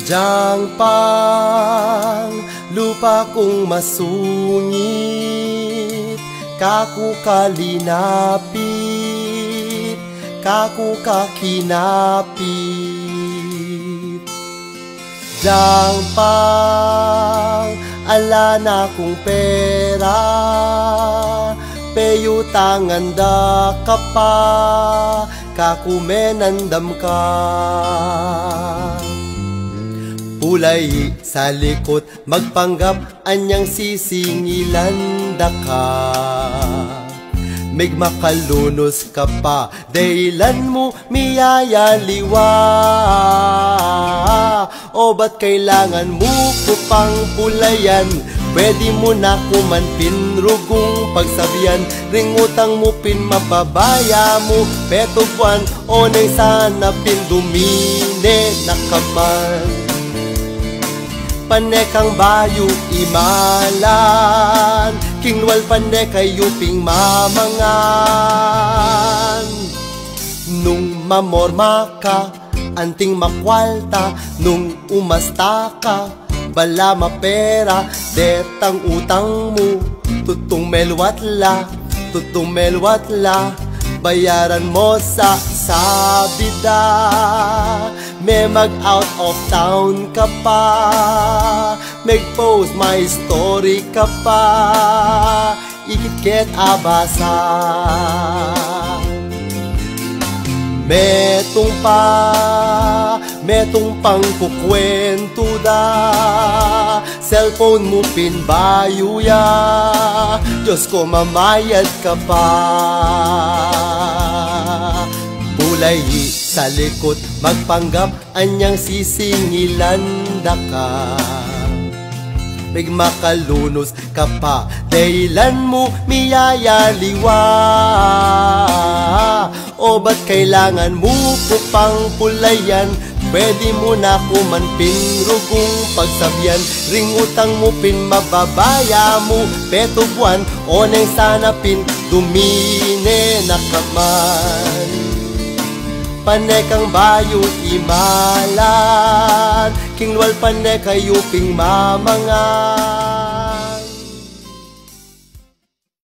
Diyang pang lupa kong masungit, kaku kalinapit, kaku kakinapit. Diyang pang ala na kong pera, peyutangan da ka pa, kaku menandam ka. Pulay sa likod, magpanggap anyang sisingilan da ka. Migmakalunos ka pa, dahilan mo miyayaliwa. O ba't kailangan mo ko pang pulayan? Pwede mo na kumanpin, rugong pagsabihan. Ring utang mo pin, mapabaya mo petugwan. O nang sana pin, dumine nakaman. Panekang bayu imalan, kingwal panekay yuping mamangan. Nung mamorma ka, anting makwalta, nung umasta ka, bala mapera, detang utang mo, tutong melwatla, bayaran mo sa sabida. May mag out of town ka pa, mag-post my story ka pa, ikit-ket abasa. Metong pang kukwento da, cellphone mo pinbayo ya, Diyos ko mamayad ka pa. Pulay sa likod, magpanggap anyang sisingilan da ka. Migmakalunos ka pa, dahilan mo miyayaliwa. O ba't kailangan mo ko pang pulayan? Pwede mo na kumanpin, rugong pagsabihan. Ring utang mo pin, mababaya mo petugwan. O nang sana pin, dumine nakaman. Panekang bayo imalan, kingwal panekay yuping mamangan.